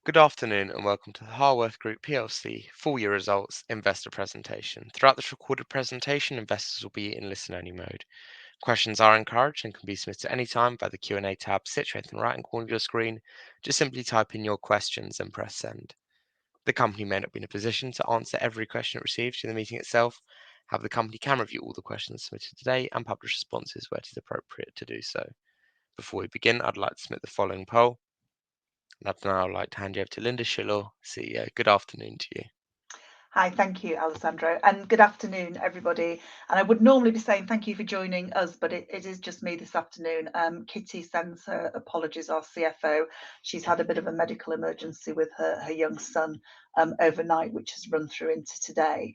Good afternoon and welcome to the Harworth Group PLC full year results investor presentation. Throughout this recorded presentation, investors will be in listen-only mode. Questions are encouraged and can be submitted at any time by the Q&A tab situated in the right-hand corner of your screen. Just simply type in your questions and press send. The company may not be in a position to answer every question it receives during the meeting itself. However, the company can review all the questions submitted today and publish responses where it is appropriate to do so. Before we begin, I'd like to submit the following poll. And I'd now like to hand you over to Linda Shillor, CEO. Good afternoon to you. Hi, thank you, Alessandro, and good afternoon, everybody. And I would normally be saying thank you for joining us, but it is just me this afternoon. Kitty sends her apologies, our CFO. She's had a bit of a medical emergency with her young son overnight, which has run through into today.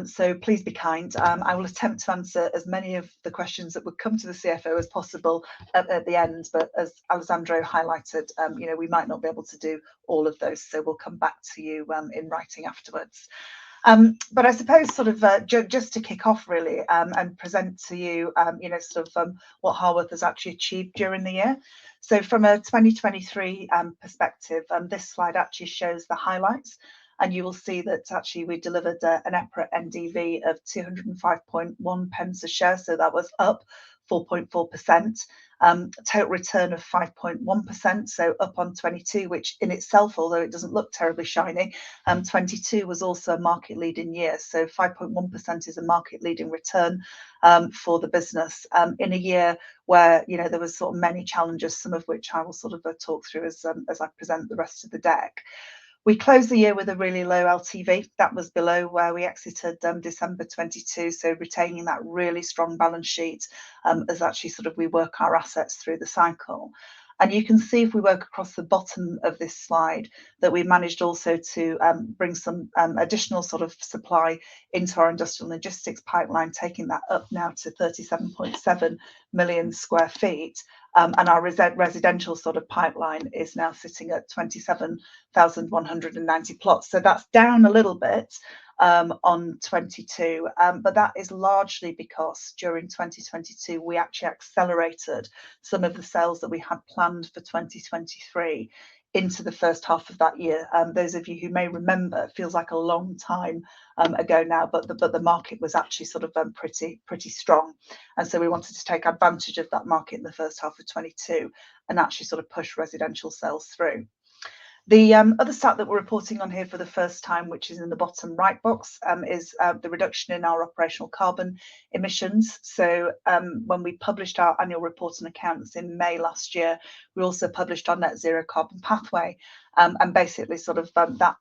So please be kind. I will attempt to answer as many of the questions that would come to the CFO as possible at the end, but as Alessandro highlighted, we might not be able to do all of those, so we'll come back to you in writing afterwards. But I suppose sort of just to kick off really and present to you, what Harworth has actually achieved during the year. So from a 2023 perspective, this slide actually shows the highlights. And you will see that actually we delivered an EPRA NDV of 205.1 pence a share. So that was up 4.4%. Total return of 5.1%, so up on 22, which in itself, although it doesn't look terribly shiny, 22 was also a market leading year. So 5.1% is a market leading return for the business in a year where there was sort of many challenges, some of which I will sort of talk through as I present the rest of the deck. We closed the year with a really low LTV. That was below where we exited December 22, so retaining that really strong balance sheet as actually sort of we work our assets through the cycle. And you can see if we work across the bottom of this slide that we managed also to bring some additional sort of supply into our industrial logistics pipeline, taking that up now to 37.7 million square feet. And our residential sort of pipeline is now sitting at 27,190 plots. So that's down a little bit on 22, but that is largely because during 2022 we actually accelerated some of the sales that we had planned for 2023 into the first half of that year. Those of you who may remember, it feels like a long time ago now, but the market was actually sort of pretty strong, and so we wanted to take advantage of that market in the first half of 22 and actually sort of push residential sales through. The other stat that we're reporting on here for the first time, which is in the bottom right box, is the reduction in our operational carbon emissions. So when we published our annual report and accounts in May last year, we also published our net zero carbon pathway. And basically sort of that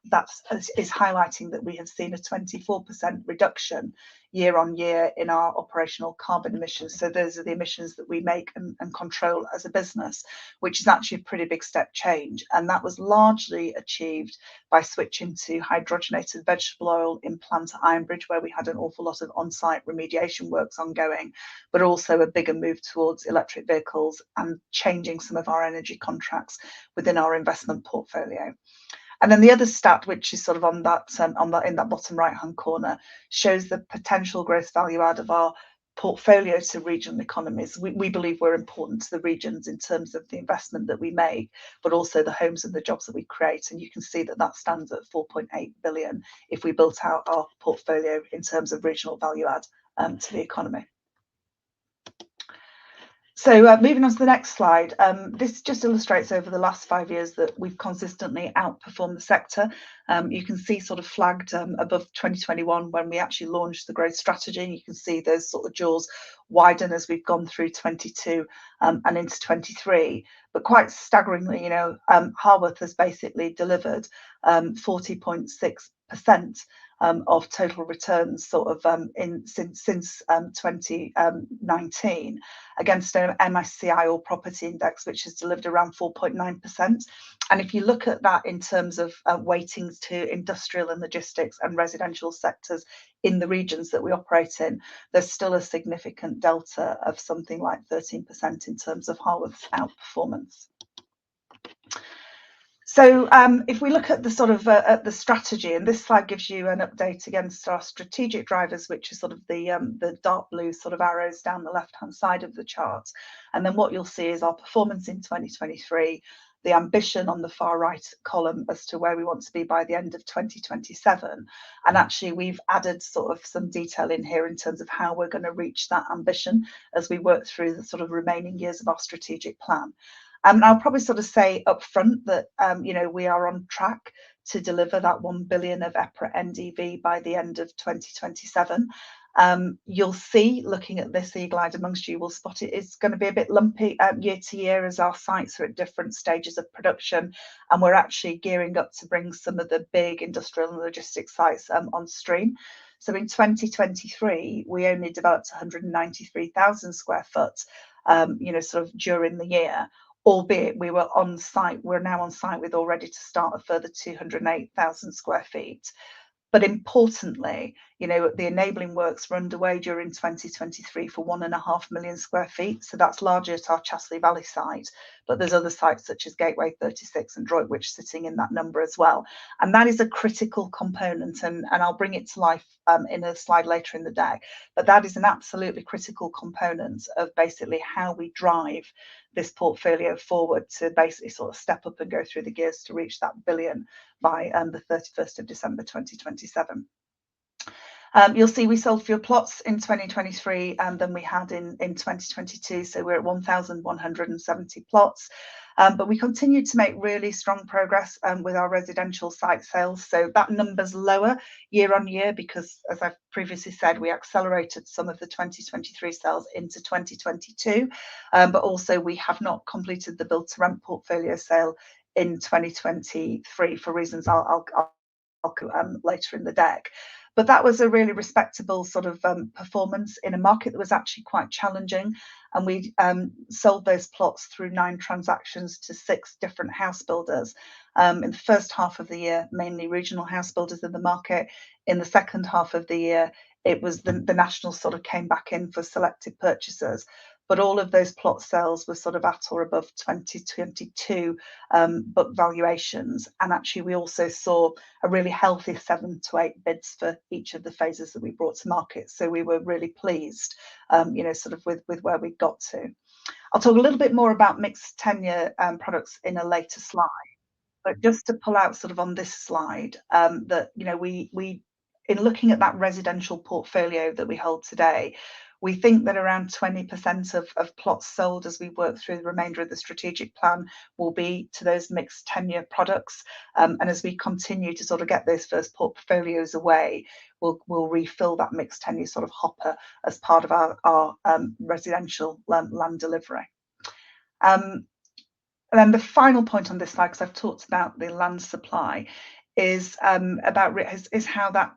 is highlighting that we have seen a 24% reduction year on year in our operational carbon emissions. So those are the emissions that we make and control as a business, which is actually a pretty big step change. And that was largely achieved by switching to hydrogenated vegetable oil in plant at Ironbridge, where we had an awful lot of on-site remediation works ongoing, but also a bigger move towards electric vehicles and changing some of our energy contracts within our investment portfolio. And then the other stat, which is sort of on that in that bottom right hand corner, shows the potential gross value add of our portfolio to regional economies. We believe we're important to the regions in terms of the investment that we make, but also the homes and the jobs that we create. And you can see that that stands at 4.8 billion if we built out our portfolio in terms of regional value add to the economy. So moving on to the next slide, this just illustrates over the last 5 years that we've consistently outperformed the sector. You can see sort of flagged above 2021 when we actually launched the growth strategy. You can see those sort of jaws widen as we've gone through 22 and into 23. But quite staggeringly, Harworth has basically delivered 40.6% of total returns sort of since 2019 against an MSCI All Property Index, which has delivered around 4.9%. And if you look at that in terms of weightings to industrial and logistics and residential sectors in the regions that we operate in, there's still a significant delta of something like 13% in terms of Harworth's outperformance. So if we look at the sort of at the strategy, and this slide gives you an update against our strategic drivers, which is sort of the dark blue sort of arrows down the left hand side of the chart. And then what you'll see is our performance in 2023, the ambition on the far right column as to where we want to be by the end of 2027. And actually, we've added sort of some detail in here in terms of how we're going to reach that ambition as we work through the sort of remaining years of our strategic plan. And I'll probably sort of say up front that we are on track to deliver that 1 billion of EPRA NDV by the end of 2027. You'll see, looking at this eagle-eyed amongst you will spot it is going to be a bit lumpy year to year as our sites are at different stages of production, and we're actually gearing up to bring some of the big industrial and logistics sites on stream. So in 2023, we only developed 193,000 square foot, sort of during the year, albeit we were on site. We're now on site with already to start a further 208,000 square feet. But importantly, the enabling works were underway during 2023 for 1.5 million square feet. So that's largely at our Chassley Valley site, but there's other sites such as Gateway 36 and Droitwich sitting in that number as well. And that is a critical component, and I'll bring it to life in a slide later in the deck. But that is an absolutely critical component of basically how we drive this portfolio forward to basically sort of step up and go through the gears to reach that billion by the 31st of December 2027. You'll see we sold fewer plots in 2023 than we had in 2022, so we're at 1,170 plots. But we continue to make really strong progress with our residential site sales. So that number's lower year on year because, as I've previously said, we accelerated some of the 2023 sales into 2022. But also we have not completed the build to rent portfolio sale in 2023 for reasons I'll later in the deck. But that was a really respectable sort of performance in a market that was actually quite challenging. And we sold those plots through 9 transactions to 6 different house builders. In the first half of the year, mainly regional house builders in the market. In the second half of the year, it was the nationals sort of came back in for selected purchasers. But all of those plot sales were sort of at or above 2022 book valuations. And actually, we also saw a really healthy 7 to 8 bids for each of the phases that we brought to market. So we were really pleased, sort of with where we got to. I'll talk a little bit more about mixed tenure products in a later slide. But just to pull out sort of on this slide, that we in looking at that residential portfolio that we hold today, we think that around 20% of plots sold as we work through the remainder of the strategic plan will be to those mixed tenure products. And as we continue to sort of get those first portfolios away, we'll refill that mixed tenure sort of hopper as part of our residential land delivery. And then the final point on this slide, because I've talked about the land supply, is how that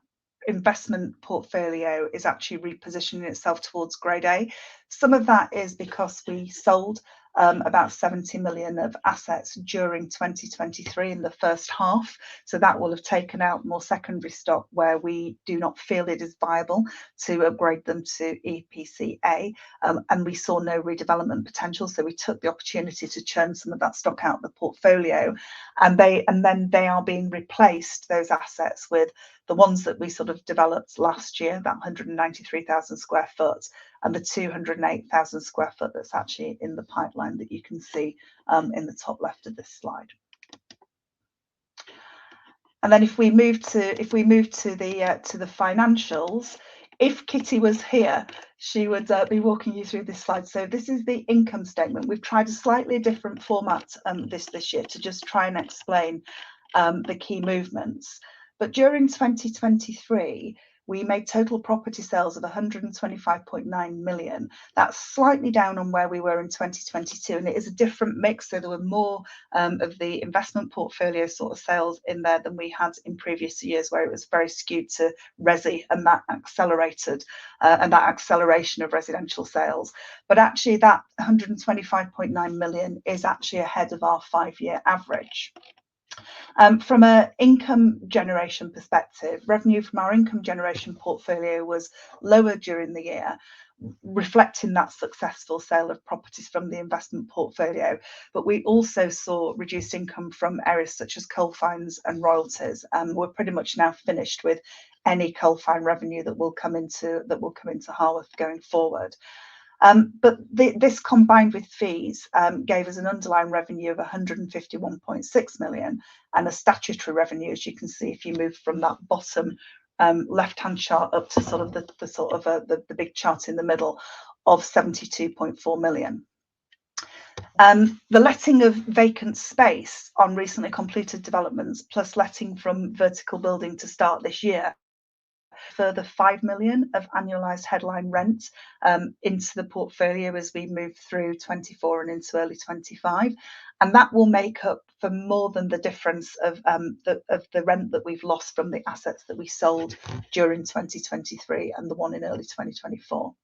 investment portfolio is actually repositioning itself towards grade A. Some of that is because we sold about 70 million of assets during 2023 in the first half. So that will have taken out more secondary stock where we do not feel it is viable to upgrade them to EPC A. And we saw no redevelopment potential. So we took the opportunity to churn some of that stock out of the portfolio. And then they are being replaced, those assets, with the ones that we sort of developed last year, that 193,000 square foot, and the 208,000 square foot that's actually in the pipeline that you can see in the top left of this slide. And then if we move to the financials, if Kitty was here, she would be walking you through this slide. So this is the income statement. We've tried a slightly different format this year to just try and explain the key movements. But during 2023, we made total property sales of 125.9 million. That's slightly down on where we were in 2022, and it is a different mix. So there were more of the investment portfolio sort of sales in there than we had in previous years, where it was very skewed to resi, and that accelerated, and that acceleration of residential sales. But actually, that 125.9 million is actually ahead of our 5-year average. From an income generation perspective, revenue from our income generation portfolio was lower during the year, reflecting that successful sale of properties from the investment portfolio. But we also saw reduced income from areas such as coal fines and royalties. We're pretty much now finished with any coal fine revenue that will come into Harworth going forward. But this combined with fees gave us an underlying revenue of 151.6 million and a statutory revenue, as you can see if you move from that bottom left-hand chart up to sort of the big chart in the middle of 72.4 million. The letting of vacant space on recently completed developments, plus letting from vertical building to start this year, further 5 million of annualized headline rent into the portfolio as we move through 24 and into early 25. And that will make up for more than the difference of the rent that we've lost from the assets that we sold during 2023 and the one in early 2024.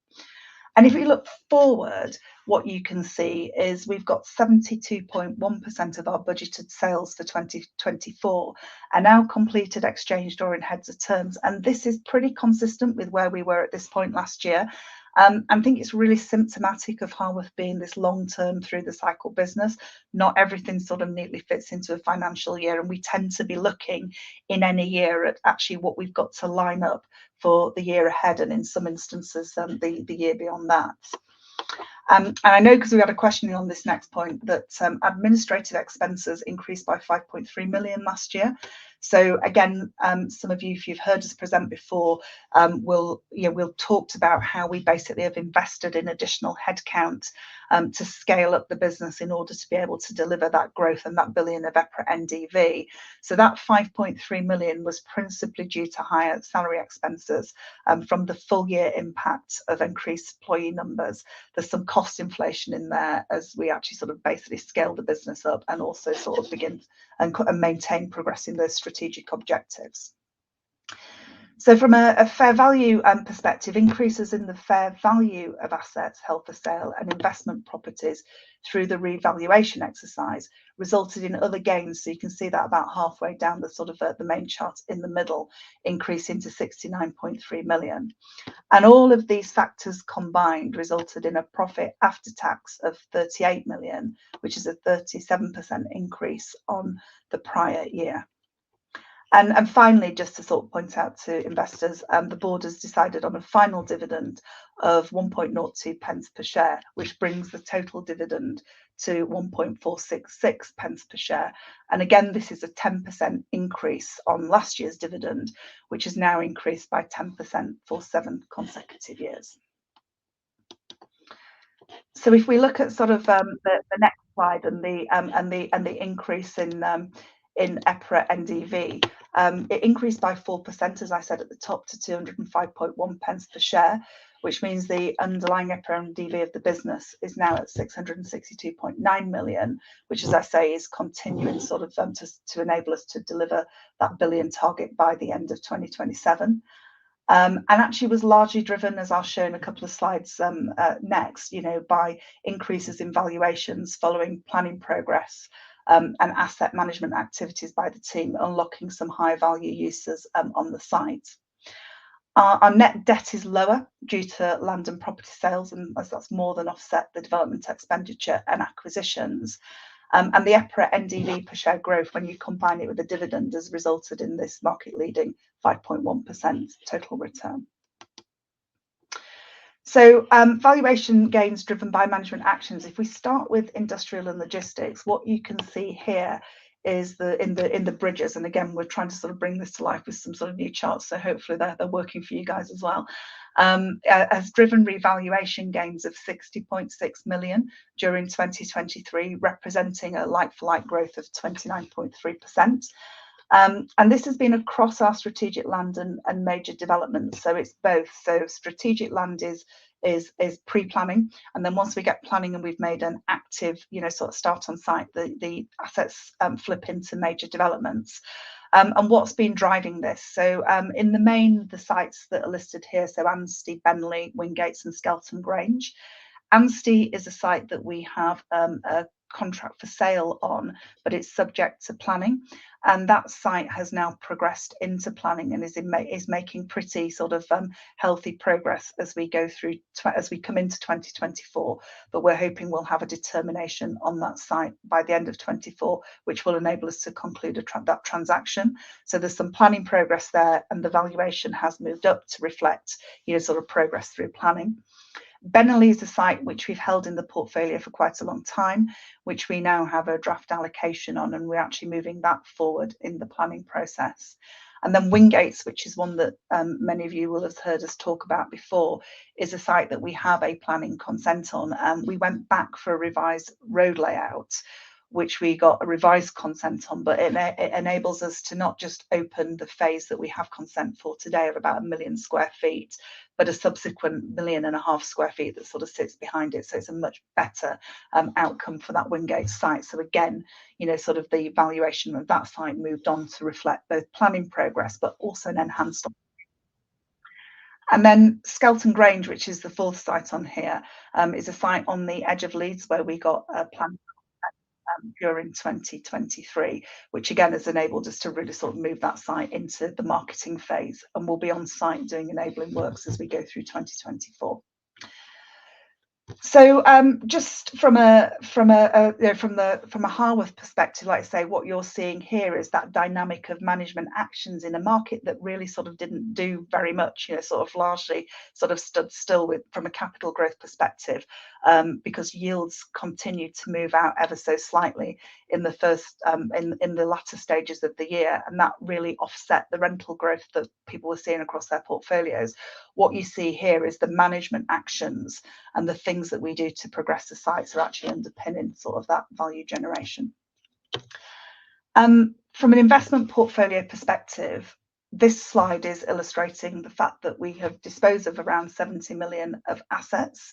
And if we look forward, what you can see is we've got 72.1% of our budgeted sales for 2024 are now completed, exchanged or in heads of terms. And this is pretty consistent with where we were at this point last year. I think it's really symptomatic of Harworth being this long-term through the cycle business. Not everything sort of neatly fits into a financial year, and we tend to be looking in any year at actually what we've got to line up for the year ahead, and in some instances the year beyond that. And I know, because we had a question on this next point, that administrative expenses increased by 5.3 million last year. So again, some of you, if you've heard us present before, we'll talked about how we basically have invested in additional headcount to scale up the business in order to be able to deliver that growth and that billion of EPRA NDV. So that 5.3 million was principally due to higher salary expenses from the full year impact of increased employee numbers. There's some cost inflation in there as we actually sort of basically scale the business up and also sort of begin and maintain progressing those strategic objectives. So from a fair value perspective, increases in the fair value of assets held for sale and investment properties through the revaluation exercise resulted in other gains. So you can see that about halfway down the sort of the main chart in the middle, increasing to 69.3 million. And all of these factors combined resulted in a profit after tax of 38 million, which is a 37% increase on the prior year. And finally, just to sort of point out to investors, the board has decided on a final dividend of 1.02 pence per share, which brings the total dividend to 1.466 pence per share. And again, this is a 10% increase on last year's dividend, which has now increased by 10% for 7 consecutive years. So if we look at sort of the next slide and the increase in EPRA NDV, it increased by 4%, as I said at the top, to 205.1 pence per share, which means the underlying EPRA NDV of the business is now at 662.9 million, which, as I say, is continuing sort of to enable us to deliver that billion target by the end of 2027. And actually was largely driven, as I'll show in a couple of slides next, by increases in valuations following planning progress and asset management activities by the team, unlocking some high value uses on the site. Our net debt is lower due to land and property sales, and as that's more than offset the development expenditure and acquisitions. And the EPRA NDV per share growth, when you combine it with the dividend, has resulted in this market leading 5.1% total return. So valuation gains driven by management actions. If we start with industrial and logistics, what you can see here is in the bridges, and again we're trying to sort of bring this to life with some sort of new charts, so hopefully they're working for you guys as well. Has driven revaluation gains of 60.6 million during 2023, representing a like-for-like growth of 29.3%. And this has been across our strategic land and major developments. So it's both. So strategic land is pre-planning, and then once we get planning and we've made an active, sort of start on site, the assets flip into major developments. And what's been driving this? So in the main, the sites that are listed here, so Anstey, Benley, Wingates and Skelton Grange. Anstey is a site that we have a contract for sale on, but it's subject to planning, and that site has now progressed into planning and is making pretty sort of healthy progress as we go through as we come into 2024. But we're hoping we'll have a determination on that site by the end of 24, which will enable us to conclude that transaction. So there's some planning progress there, and the valuation has moved up to reflect sort of progress through planning. Bennerley is a site which we've held in the portfolio for quite a long time, which we now have a draft allocation on, and we're actually moving that forward in the planning process. And then Wingates, which is one that many of you will have heard us talk about before, is a site that we have a planning consent on. We went back for a revised road layout, which we got a revised consent on, but it enables us to not just open the phase that we have consent for today of about 1 million square feet, but a subsequent 1.5 million square feet that sort of sits behind it. So it's a much better outcome for that Wingate site. So again, you know, sort of the valuation of that site moved on to reflect both planning progress, but also an enhanced. And then Skelton Grange, which is the fourth site on here, is a site on the edge of Leeds where we got a plan during 2023, which again has enabled us to really sort of move that site into the marketing phase, and we'll be on site doing enabling works as we go through 2024. So just from a Harworth perspective, like I say, what you're seeing here is that dynamic of management actions in a market that really sort of didn't do very much, you know, sort of largely sort of stood still with from a capital growth perspective, because yields continued to move out ever so slightly in the first in the latter stages of the year, and that really offset the rental growth that people were seeing across their portfolios. What you see here is the management actions and the things that we do to progress the sites are actually underpinning sort of that value generation. From an investment portfolio perspective, this slide is illustrating the fact that we have disposed of around 70 million of assets.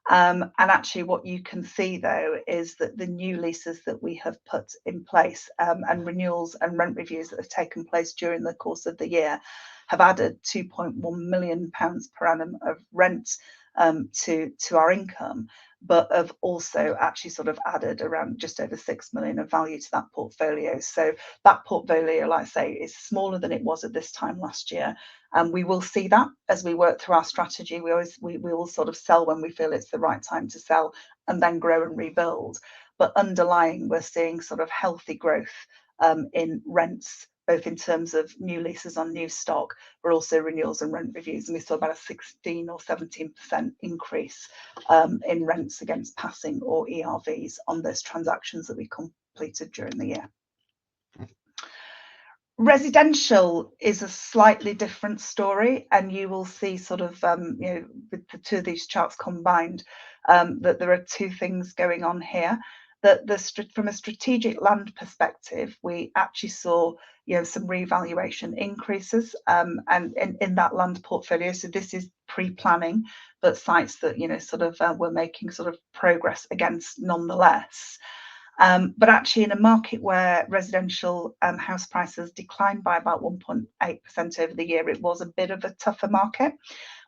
And actually what you can see though is that the new leases that we have put in place and renewals and rent reviews that have taken place during the course of the year have added 2.1 million pounds per annum of rent to our income, but have also actually sort of added around just over 6 million of value to that portfolio. So that portfolio, like I say, is smaller than it was at this time last year. And we will see that as we work through our strategy. We will sort of sell when we feel it's the right time to sell and then grow and rebuild. But underlying, we're seeing sort of healthy growth in rents, both in terms of new leases on new stock, but also renewals and rent reviews. And we saw about a 16 or 17% increase in rents against passing or ERVs on those transactions that we completed during the year. Residential is a slightly different story, and you will see sort of, you know, with the two of these charts combined, that there are two things going on here. That from a strategic land perspective, we actually saw, you know, some revaluation increases and in that land portfolio. So this is pre-planning, but sites that, you know, sort of we're making sort of progress against nonetheless. But actually in a market where residential house prices declined by about 1.8% over the year, it was a bit of a tougher market.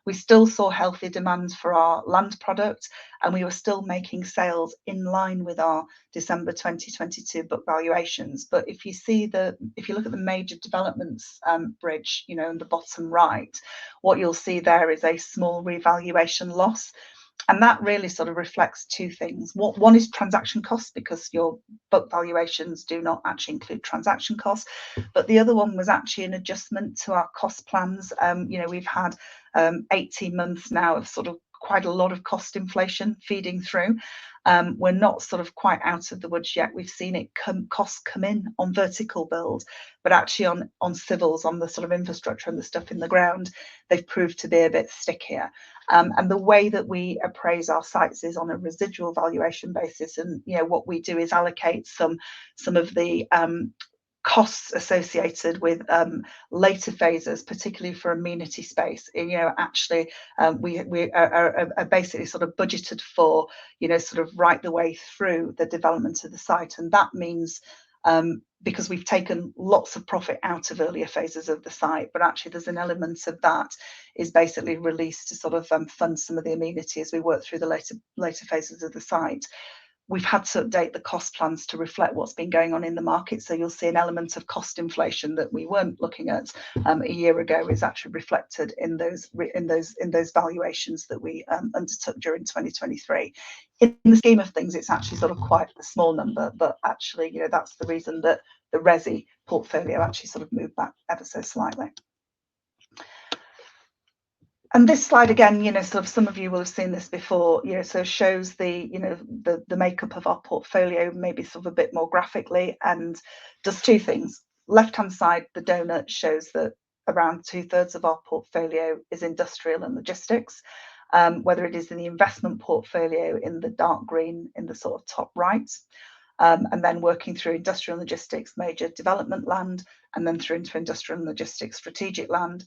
We still saw healthy demand for our land product, and we were still making sales in line with our December 2022 book valuations. But if you look at the major developments bridge, you know, in the bottom right, what you'll see there is a small revaluation loss. And that really sort of reflects two things. One is transaction costs, because your book valuations do not actually include transaction costs. But the other one was actually an adjustment to our cost plans. You know, we've had 18 months now of sort of quite a lot of cost inflation feeding through. We're not sort of quite out of the woods yet. We've seen costs come in on vertical build, but actually on civils, on the sort of infrastructure and the stuff in the ground, they've proved to be a bit stickier. And the way that we appraise our sites is on a residual valuation basis. And, you know, what we do is allocate some of the costs associated with later phases, particularly for amenity space. And, you know, actually we are basically sort of budgeted for, you know, sort of right the way through the development of the site. And that means because we've taken lots of profit out of earlier phases of the site, but actually there's an element of that is basically released to sort of fund some of the amenity as we work through the later phases of the site. We've had to update the cost plans to reflect what's been going on in the market. So you'll see an element of cost inflation that we weren't looking at a year ago is actually reflected in those valuations that we undertook during 2023. In the scheme of things, it's actually sort of quite a small number, but actually, you know, that's the reason that the resi portfolio actually sort of moved back ever so slightly. And this slide again, sort of some of you will have seen this before, so shows the, the makeup of our portfolio, maybe sort of a bit more graphically, and does two things. Left-hand side, the donut shows that around 2/3 of our portfolio is industrial and logistics, whether it is in the investment portfolio in the dark green in the sort of top right, and then working through industrial and logistics major development land, and then through into industrial and logistics strategic land.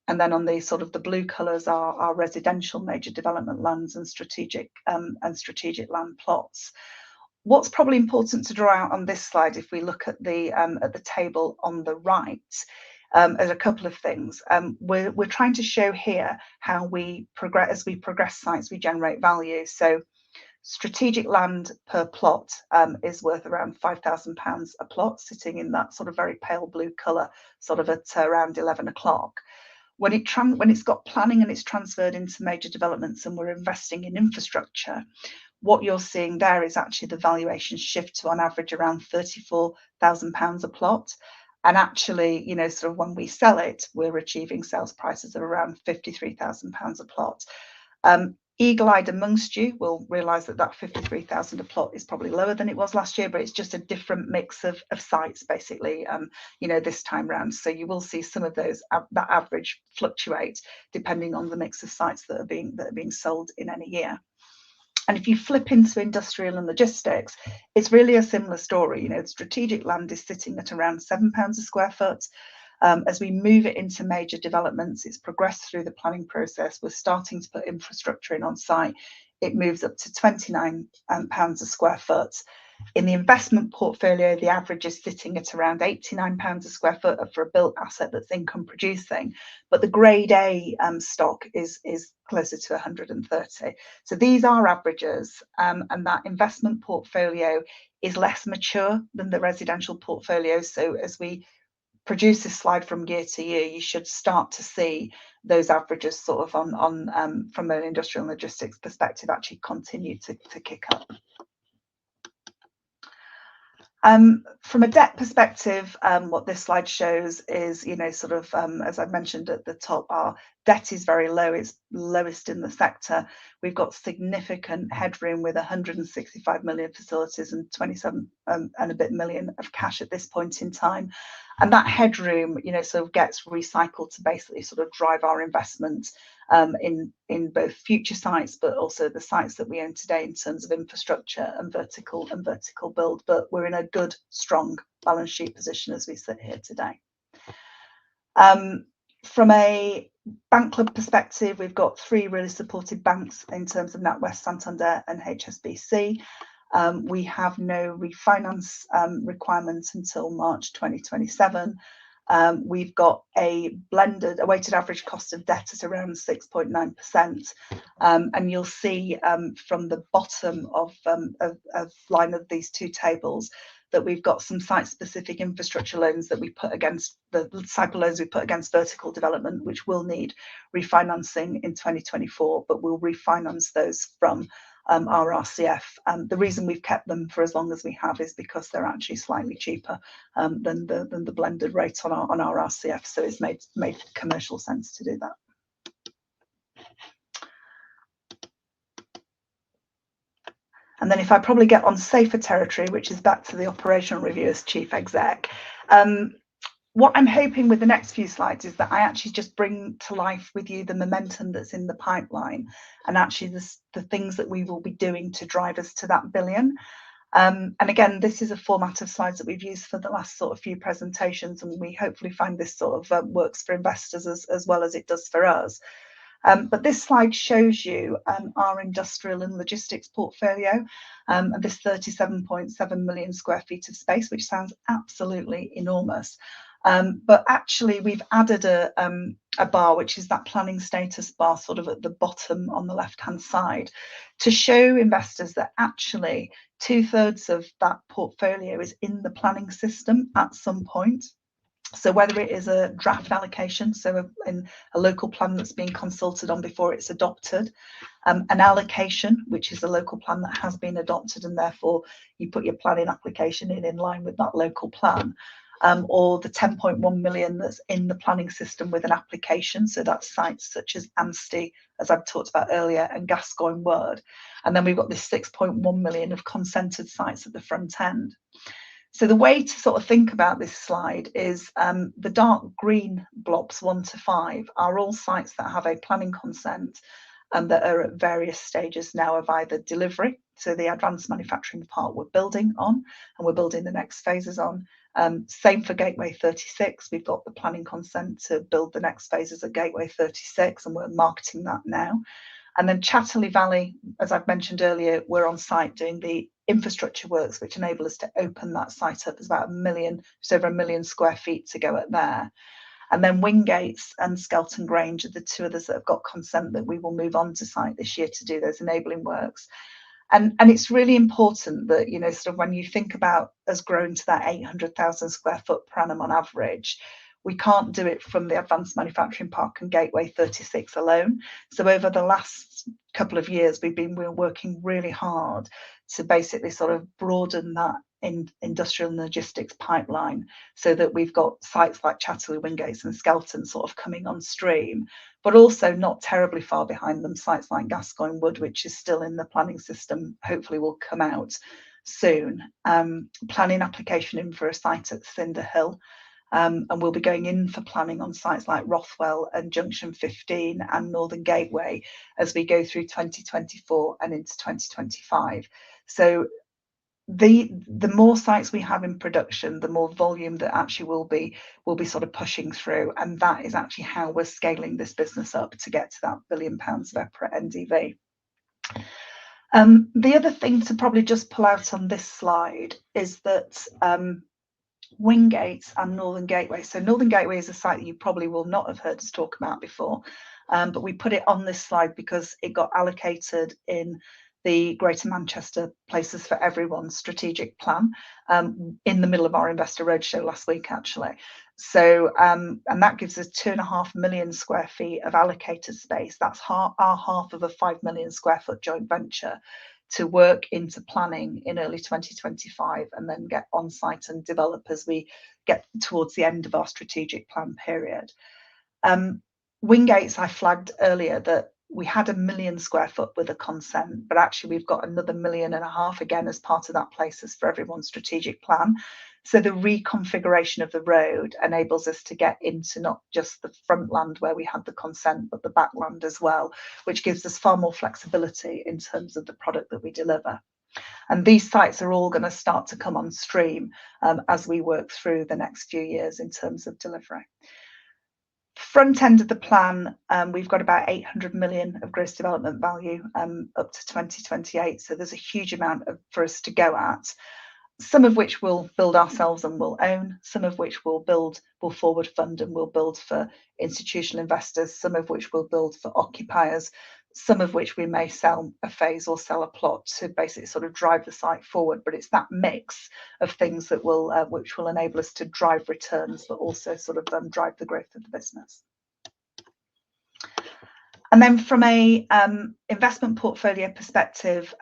And then on the sort of the blue colours are residential major development lands and strategic land plots. What's probably important to draw out on this slide, if we look at the table on the right, are a couple of things. We're trying to show here how we progress as we progress sites, we generate value. So strategic land per plot is worth around £5,000 a plot, sitting in that sort of very pale blue colour, sort of at around 11 o'clock. When it's got planning and it's transferred into major developments and we're investing in infrastructure, what you're seeing there is actually the valuation shift to on average around £34,000 a plot. And actually, sort of when we sell it, we're achieving sales prices of around £53,000 a plot. Eagle-eyed amongst you will realise that 53,000 a plot is probably lower than it was last year, but it's just a different mix of sites, basically, this time round. So you will see some of those that average fluctuate depending on the mix of sites that are being sold in any year. And if you flip into industrial and logistics, it's really a similar story. Strategic land is sitting at around £7 a square foot. As we move it into major developments, it's progressed through the planning process. We're starting to put infrastructure in on site. It moves up to £29 a square foot. In the investment portfolio, the average is sitting at around £89 a square foot for a built asset that's income producing, but the grade A stock is closer to 130. So these are averages, and that investment portfolio is less mature than the residential portfolio. So as we produce this slide from year to year, you should start to see those averages sort of on from an industrial and logistics perspective actually continue to kick up. From a debt perspective, what this slide shows is, sort of, as I mentioned at the top, our debt is very low. It's lowest in the sector. We've got significant headroom with 165 million facilities and 27 and a bit million of cash at this point in time. And that headroom, sort of gets recycled to basically sort of drive our investment in both future sites, but also the sites that we own today in terms of infrastructure and vertical build. But we're in a good, strong balance sheet position as we sit here today. From a bank club perspective, we've got three really supportive banks in terms of NatWest, Santander and HSBC. We have no refinance requirements until March 2027. We've got a weighted average cost of debt at around 6.9%, and you'll see from the bottom of line of these two tables that we've got some site-specific infrastructure loans that we put against the type of loans we put against vertical development, which will need refinancing in 2024, but we'll refinance those from our RCF. The reason we've kept them for as long as we have is because they're actually slightly cheaper than the blended rate on our RCF, so it's made commercial sense to do that. And then if I probably get on safer territory, which is back to the operational review as chief exec, what I'm hoping with the next few slides is that I actually just bring to life with you the momentum that's in the pipeline and actually the things that we will be doing to drive us to that billion. And again, this is a format of slides that we've used for the last sort of few presentations, and we hopefully find this sort of works for investors as well as it does for us. But this slide shows you our industrial and logistics portfolio, and this 37.7 million square feet of space, which sounds absolutely enormous. But actually, we've added a bar, which is that planning status bar sort of at the bottom on the left-hand side, to show investors that actually 2/3 of that portfolio is in the planning system at some point. So whether it is a draft allocation, so in a local plan that's being consulted on before it's adopted, an allocation, which is a local plan that has been adopted, and therefore you put your planning application in line with that local plan, or the 10.1 million that's in the planning system with an application. So that's sites such as Anstey, as I've talked about earlier, and Gascoigne Wood. And then we've got this 6.1 million of consented sites at the front end. So the way to sort of think about this slide is the dark green blobs 1 to 5 are all sites that have a planning consent and that are at various stages now of either delivery. So the advanced manufacturing part we're building on, and we're building the next phases on. Same for Gateway 36. We've got the planning consent to build the next phases at Gateway 36, and we're marketing that now. And then Chatterley Valley, as I've mentioned earlier, we're on site doing the infrastructure works, which enable us to open that site up. There's about just over 1 million square feet to go at there. And then Wingates and Skelton Grange are the two others that have got consent that we will move on to site this year to do those enabling works. And it's really important that, you know, sort of when you think about us growing to that 800,000 square foot per annum on average, we can't do it from the advanced manufacturing park and Gateway 36 alone. So over the last couple of years, we're working really hard to basically sort of broaden that industrial and logistics pipeline so that we've got sites like Chatterley, Wingates and Skelton sort of coming on stream, but also not terribly far behind them, sites like Gascoigne Wood, which is still in the planning system, hopefully will come out soon. Planning application in for a site at Cinder Hill. And we'll be going in for planning on sites like Rothwell and Junction 15 and Northern Gateway as we go through 2024 and into 2025. So the more sites we have in production, the more volume that actually will be sort of pushing through, and that is actually how we're scaling this business up to get to that £1 billion of EPRA NDV. The other thing to probably just pull out on this slide is that Wingates and Northern Gateway. So Northern Gateway is a site that you probably will not have heard us talk about before, but we put it on this slide because it got allocated in the Greater Manchester Places for Everyone strategic plan in the middle of our investor roadshow last week, actually. So, and that gives us 2.5 million square feet of allocated space. That's our half of a 5 million square foot joint venture to work into planning in early 2025 and then get on site and develop as we get towards the end of our strategic plan period. Wingates, I flagged earlier that we had 1 million square foot with a consent, but actually we've got another 1.5 million again as part of that Places for Everyone strategic plan. So the reconfiguration of the road enables us to get into not just the front land where we had the consent, but the back land as well, which gives us far more flexibility in terms of the product that we deliver. And these sites are all going to start to come on stream as we work through the next few years in terms of delivery. Front end of the plan, we've got about 800 million of gross development value up to 2028. So there's a huge amount for us to go at. Some of which we'll build ourselves and we'll own, some of which we'll forward fund and we'll build for institutional investors, some of which we'll build for occupiers, some of which we may sell a phase or sell a plot to basically sort of drive the site forward. But it's that mix of things that will which will enable us to drive returns, but also sort of drive the growth of the business. And then from a investment portfolio perspective,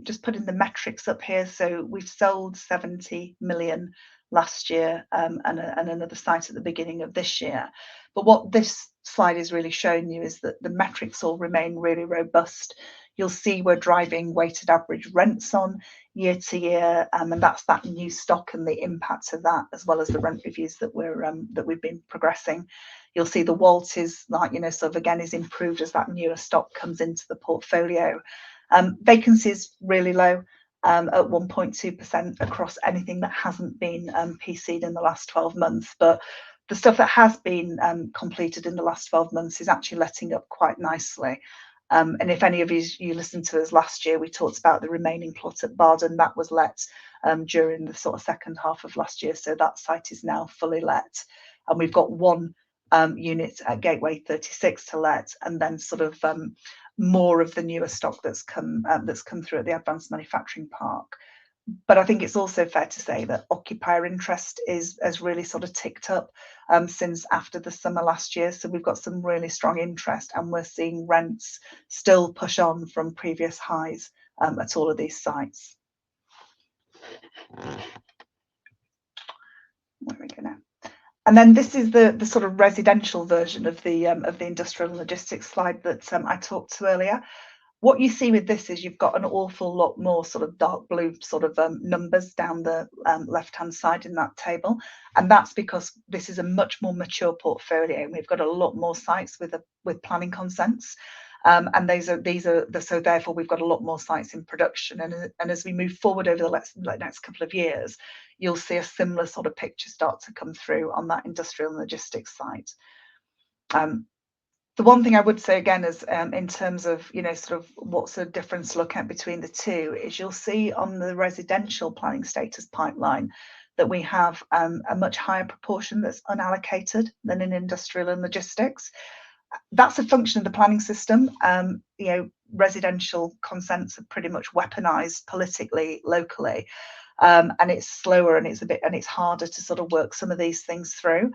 just putting the metrics up here. So we've sold 70 million last year and another site at the beginning of this year. But what this slide is really showing you is that the metrics all remain really robust. You'll see we're driving weighted average rents on year to year, and that's that new stock and the impact of that, as well as the rent reviews that we've been progressing. You'll see the WALT is like, you know, sort of again is improved as that newer stock comes into the portfolio. Vacancy is really low at 1.2% across anything that hasn't been PC'd in the last 12 months. But the stuff that has been completed in the last 12 months is actually letting up quite nicely. And if any of you listened to us last year, we talked about the remaining plot at Bardon that was let during the sort of second half of last year. So that site is now fully let. And we've got one unit at Gateway 36 to let, and then sort of more of the newer stock that's come through at the advanced manufacturing park. But I think it's also fair to say that occupier interest has really sort of ticked up since after the summer last year. So we've got some really strong interest, and we're seeing rents still push on from previous highs at all of these sites. where we go now. And then this is the sort of residential version of the industrial and logistics slide that I talked to earlier. What you see with this is you've got an awful lot more sort of dark blue sort of numbers down the left-hand side in that table. And that's because this is a much more mature portfolio. We've got a lot more sites with planning consents. And so therefore we've got a lot more sites in production. And as we move forward over the next couple of years, you'll see a similar sort of picture start to come through on that industrial and logistics site. The one thing I would say again is in terms of, sort of what's the difference to look at between the two is you'll see on the residential planning status pipeline that we have a much higher proportion that's unallocated than in industrial and logistics. That's a function of the planning system. Residential consents are pretty much weaponized politically, locally, and it's slower and it's harder to sort of work some of these things through.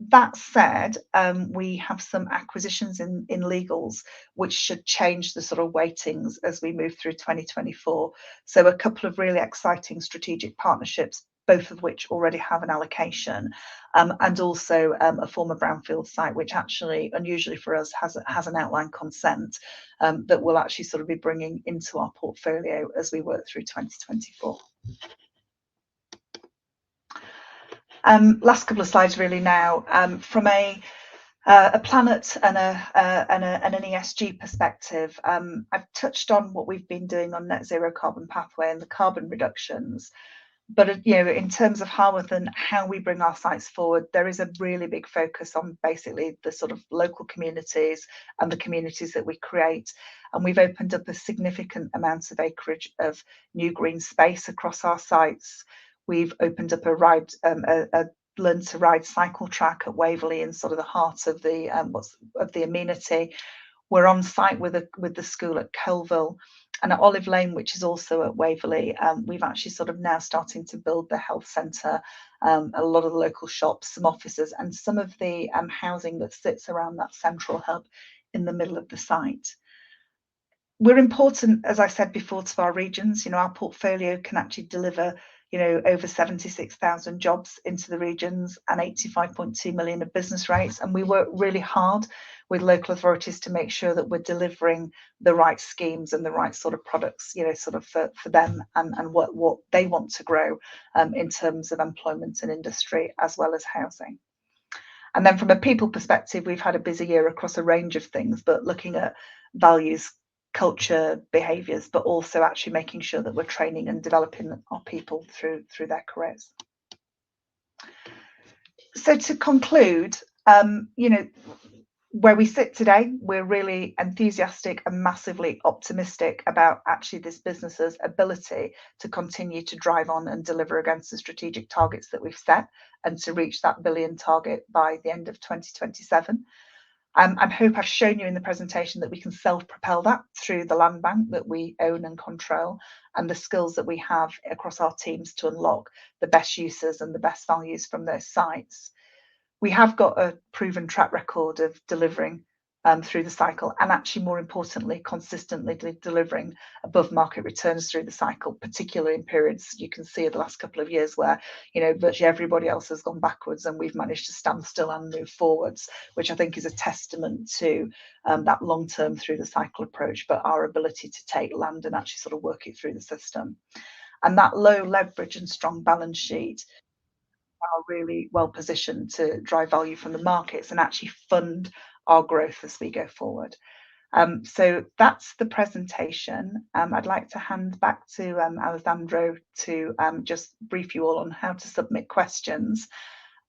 That said, we have some acquisitions in legals which should change the sort of weightings as we move through 2024. So a couple of really exciting strategic partnerships, both of which already have an allocation, and also a former brownfield site, which actually, unusually for us, has an outline consent that we'll actually sort of be bringing into our portfolio as we work through 2024. Last couple of slides really now. From a planet and an ESG perspective, I've touched on what we've been doing on net zero carbon pathway and the carbon reductions. But in terms of Harworth and how we bring our sites forward, there is a really big focus on basically the sort of local communities and the communities that we create. And we've opened up a significant amount of acreage of new green space across our sites. We've opened up a learn to ride cycle track at Waverley in sort of the heart of the amenity. We're on site with the school at Colville, and at Olive Lane, which is also at Waverley. We've actually sort of now starting to build the health centre, a lot of the local shops, some offices, and some of the housing that sits around that central hub in the middle of the site. We're important, as I said before, to our regions. Our portfolio can actually deliver over 76,000 jobs into the regions and 85.2 million of business rates. And we work really hard with local authorities to make sure that we're delivering the right schemes and the right sort of products, sort of for them and what they want to grow in terms of employment and industry as well as housing. And then from a people perspective, we've had a busy year across a range of things, but looking at values, culture, behaviours, but also actually making sure that we're training and developing our people through their careers. So to conclude, where we sit today, we're really enthusiastic and massively optimistic about actually this business's ability to continue to drive on and deliver against the strategic targets that we've set and to reach that billion target by the end of 2027. I hope I've shown you in the presentation that we can self-propel that through the land bank that we own and control and the skills that we have across our teams to unlock the best uses and the best values from those sites. We have got a proven track record of delivering through the cycle and actually, more importantly, consistently delivering above market returns through the cycle, particularly in periods you can see the last couple of years where virtually everybody else has gone backwards and we've managed to stand still and move forwards, which I think is a testament to that long-term through the cycle approach, but our ability to take land and actually sort of work it through the system. And that low leverage and strong balance sheet are really well positioned to drive value from the markets and actually fund our growth as we go forward. So that's the presentation. I'd like to hand back to Alessandro to just brief you all on how to submit questions.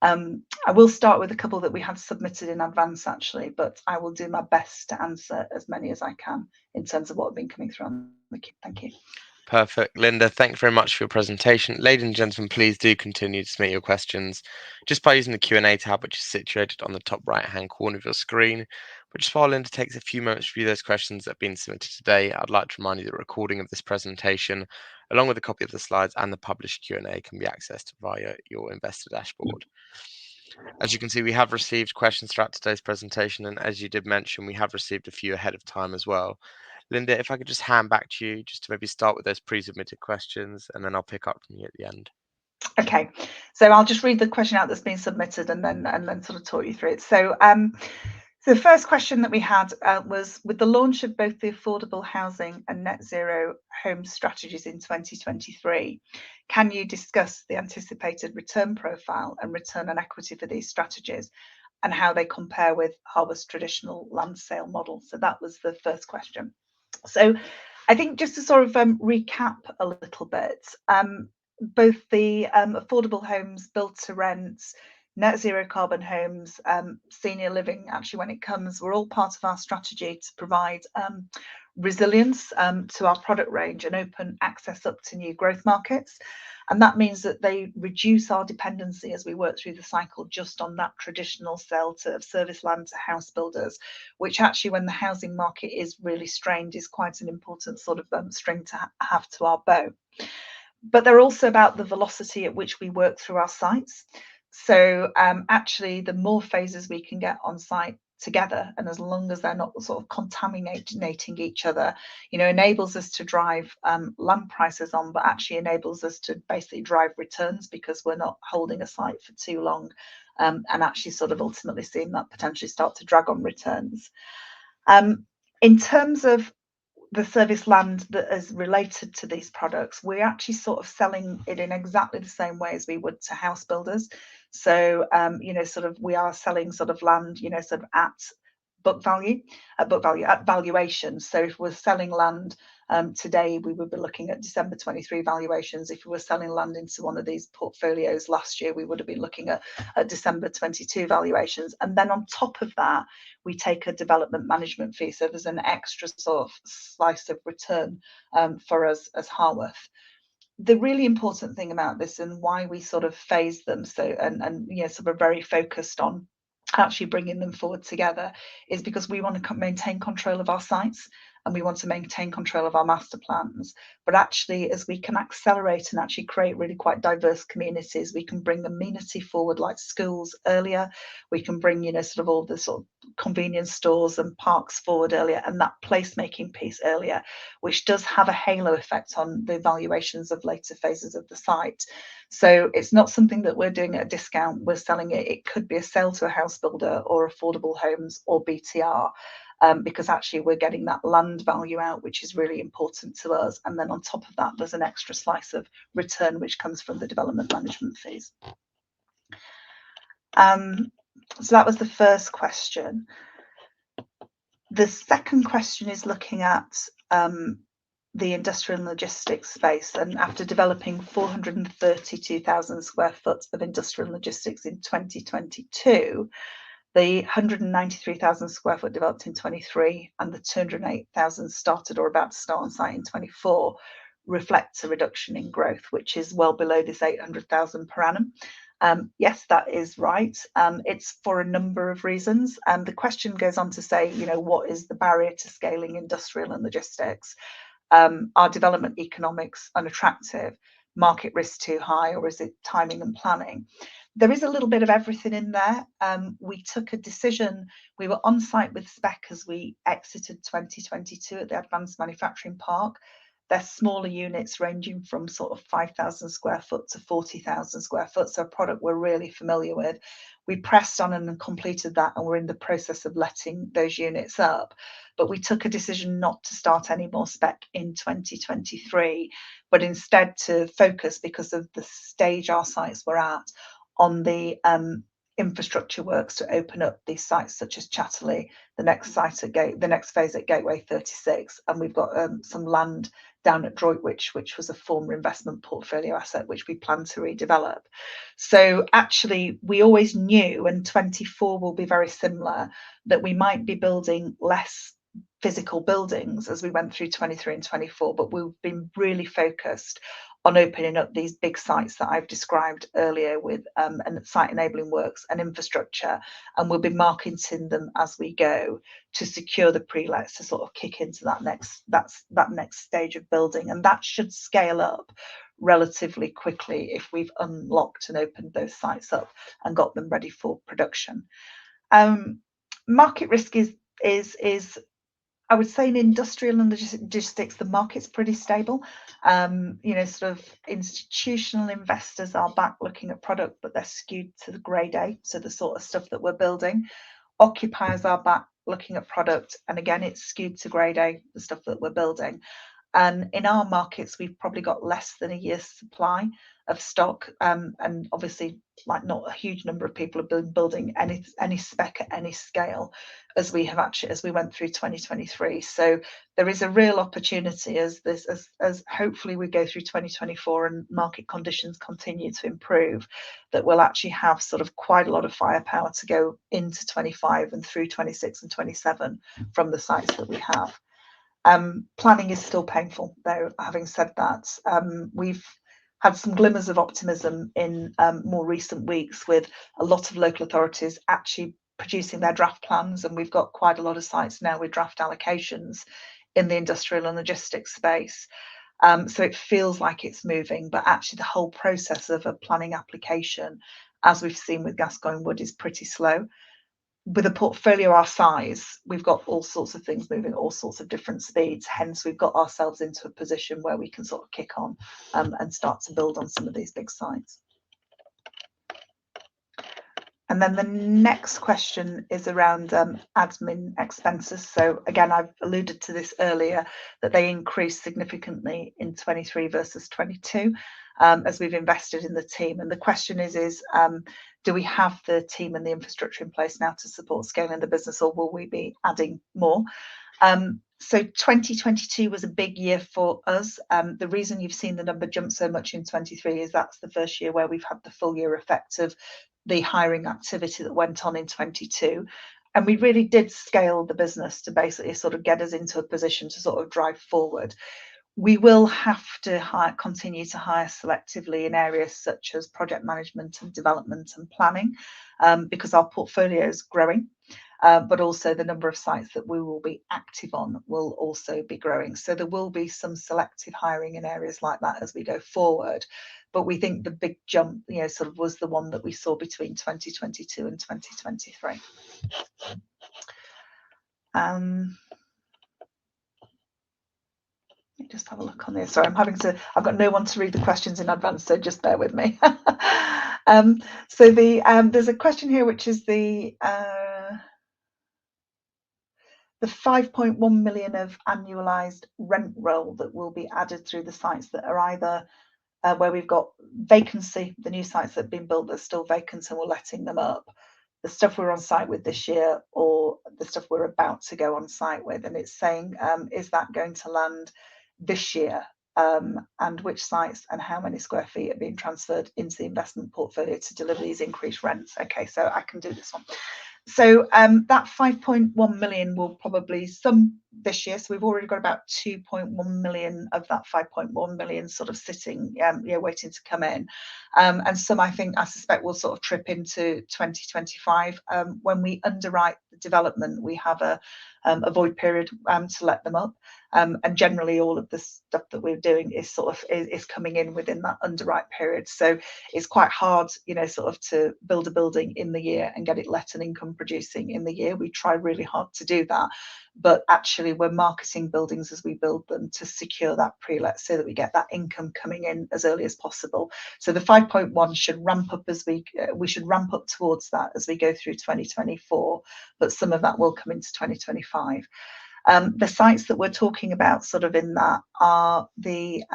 I will start with a couple that we had submitted in advance actually, but I will do my best to answer as many as I can in terms of what have been coming through on the queue. Thank you. Perfect. Linda, thank you very much for your presentation. Ladies and gentlemen, please do continue to submit your questions just by using the Q&A tab, which is situated on the top right-hand corner of your screen. But just while Linda takes a few moments to review those questions that have been submitted today, I'd like to remind you that a recording of this presentation, along with a copy of the slides and the published Q&A, can be accessed via your investor dashboard. As you can see, we have received questions throughout today's presentation, and as you did mention, we have received a few ahead of time as well. Linda, if I could just hand back to you just to maybe start with those pre-submitted questions, and then I'll pick up from you at the end. Okay, so I'll just read the question out that's been submitted and then sort of talk you through it. So the first question that we had was, with the launch of both the affordable housing and net zero home strategies in 2023, can you discuss the anticipated return profile and return on equity for these strategies and how they compare with Harworth's traditional land sale model? So that was the first question. So I think just to sort of recap a little bit, both the affordable homes, build to rent, net zero carbon homes, senior living, actually, when it comes, we're all part of our strategy to provide resilience to our product range and open access up to new growth markets. And that means that they reduce our dependency as we work through the cycle just on that traditional sell to service land to house builders, which actually, when the housing market is really strained, is quite an important sort of string to have to our bow. But they're also about the velocity at which we work through our sites. So actually, the more phases we can get on site together, and as long as they're not sort of contaminating each other, enables us to drive land prices on, but actually enables us to basically drive returns because we're not holding a site for too long, and actually sort of ultimately seeing that potentially start to drag on returns. In terms of the service land that is related to these products, we're actually sort of selling it in exactly the same way as we would to house builders. So, sort of we are selling sort of land, sort of at book value, at valuation. So if we're selling land today, we would be looking at December 23 valuations. If we were selling land into one of these portfolios last year, we would have been looking at December 22 valuations. And then on top of that, we take a development management fee. So there's an extra sort of slice of return for us as Harworth. The really important thing about this and why we sort of phase them, so and sort of very focused on actually bringing them forward together, is because we want to maintain control of our sites and we want to maintain control of our master plans. But actually, as we can accelerate and actually create really quite diverse communities, we can bring amenity forward like schools earlier. We can bring, sort of all the sort of convenience stores and parks forward earlier, and that placemaking piece earlier, which does have a halo effect on the valuations of later phases of the site. So it's not something that we're doing at a discount. We're selling it. It could be a sale to a house builder or affordable homes or BTR. Because actually we're getting that land value out, which is really important to us. And then on top of that, there's an extra slice of return, which comes from the development management fees. So that was the first question. The second question is looking at the industrial and logistics space. And after developing 432,000 square foot of industrial and logistics in 2022, the 193,000 square foot developed in 23 and the 208,000 started or about to start on site in 24 reflects a reduction in growth, which is well below this 800,000 per annum. Yes, that is right. It's for a number of reasons. The question goes on to say, what is the barrier to scaling industrial and logistics? Are development economics unattractive? Market risk too high, or is it timing and planning? There is a little bit of everything in there. We took a decision. We were on site with spec as we exited 2022 at the Advanced Manufacturing Park. They're smaller units ranging from sort of 5,000 square foot to 40,000 square foot. So a product we're really familiar with. We pressed on and completed that, and we're in the process of letting those units up. But we took a decision not to start any more spec in 2023, but instead to focus, because of the stage our sites were at, on the infrastructure works to open up these sites such as Chatterley, the next phase at Gateway 36, and we've got some land down at Droitwich, which was a former investment portfolio asset which we plan to redevelop. So actually, we always knew, and 24 will be very similar, that we might be building less physical buildings as we went through 23 and 24, but we've been really focused on opening up these big sites that I've described earlier with and site enabling works and infrastructure, and we'll be marketing them as we go to secure the pre-lets to sort of kick into that next stage of building, and that should scale up relatively quickly if we've unlocked and opened those sites up and got them ready for production. Market risk is I would say in industrial and logistics, the market's pretty stable. Sort of institutional investors are back looking at product, but they're skewed to the grade A, so the sort of stuff that we're building. Occupiers are back looking at product, and again, it's skewed to grade A, the stuff that we're building. And in our markets, we've probably got less than a year's supply of stock. And obviously, like, not a huge number of people have been building any spec at any scale as we went through 2023. So there is a real opportunity as hopefully we go through 2024 and market conditions continue to improve, that we'll actually have sort of quite a lot of firepower to go into 25 and through 26 and 27 from the sites that we have. Planning is still painful, though. Having said that, we've had some glimmers of optimism in more recent weeks, with a lot of local authorities actually producing their draft plans, and we've got quite a lot of sites now with draft allocations in the industrial and logistics space. So it feels like it's moving, but actually the whole process of a planning application, as we've seen with Gascoigne Wood, is pretty slow. With a portfolio our size, we've got all sorts of things moving at all sorts of different speeds. Hence, we've got ourselves into a position where we can sort of kick on and start to build on some of these big sites. And then the next question is around admin expenses. So again, I've alluded to this earlier, that they increased significantly in 23 versus 22 as we've invested in the team. And the question is do we have the team and the infrastructure in place now to support scaling the business, or will we be adding more? So 2022 was a big year for us. The reason you've seen the number jump so much in 23 is that's the first year where we've had the full year effect of the hiring activity that went on in 22. And we really did scale the business to basically sort of get us into a position to sort of drive forward. We will have to continue to hire selectively in areas such as project management and development and planning, because our portfolio is growing. But also the number of sites that we will be active on will also be growing. So there will be some selective hiring in areas like that as we go forward. But we think the big jump, sort of was the one that we saw between 2022 and 2023. Let me just have a look on this. Sorry, I've got no one to read the questions in advance, so just bear with me. So there's a question here, which is the 5.1 million of annualized rent roll that will be added through the sites that are either where we've got vacancy, the new sites that have been built that are still vacant and we're letting them up, the stuff we're on site with this year, or the stuff we're about to go on site with. And it's saying, is that going to land this year? And which sites and how many square feet are being transferred into the investment portfolio to deliver these increased rents? Okay, so I can do this one. So that 5.1 million will probably some this year. So we've already got about 2.1 million of that 5.1 million sort of sitting, waiting to come in. And some, I suspect, will sort of trip into 2025. When we underwrite the development, we have a void period to let them up. And generally, all of the stuff that we're doing is is coming in within that underwrite period. So it's quite hard, sort of to build a building in the year and get it let and income producing in the year. We try really hard to do that, but actually we're marketing buildings as we build them to secure that pre-let so that we get that income coming in as early as possible. So the 5.1 should ramp up as we should ramp up towards that as we go through 2024, but some of that will come into 2025. The sites that we're talking about sort of in that are the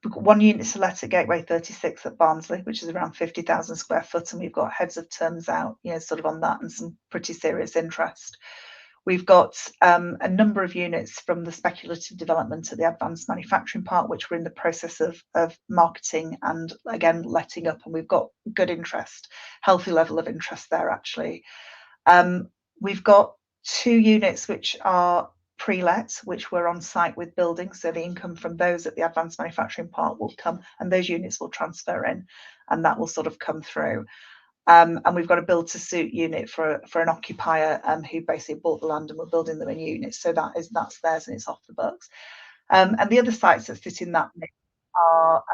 we've got one unit to let at Gateway 36 at Barnsley, which is around 50,000 square foot, and we've got heads of terms out, sort of on that, and some pretty serious interest. We've got a number of units from the speculative development at the Advanced Manufacturing Park, which we're in the process of marketing and again letting up, and we've got good interest, healthy level of interest there actually. We've got 2 units which are pre-let, which we're on site with building, so the income from those at the Advanced Manufacturing Park will come, and those units will transfer in, and that will sort of come through. And we've got a build to suit unit for an occupier who basically bought the land and we're building them in units, so that's theirs and it's off the books. And the other sites that fit in that mix are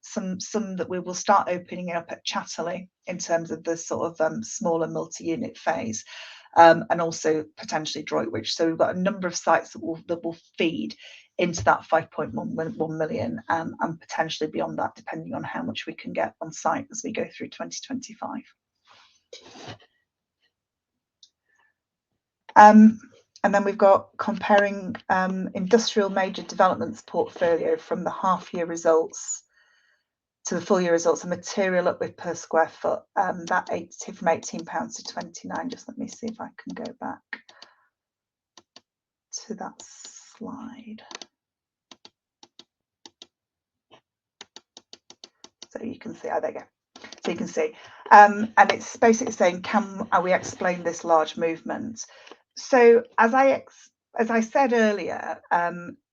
some that we will start opening up at Chatterley in terms of the sort of smaller multi-unit phase. and also potentially Droitwich. So we've got a number of sites that will feed into that 5.1 million, and potentially beyond that, depending on how much we can get on site as we go through 2025. And then we've got comparing industrial major developments portfolio from the half-year results to the full-year results, a material uplift per square foot, that from £18 to £29. Just let me see if I can go back to that slide. So you can see, there you go. So you can see, and it's basically saying, are we explain this large movement? So as I said earlier,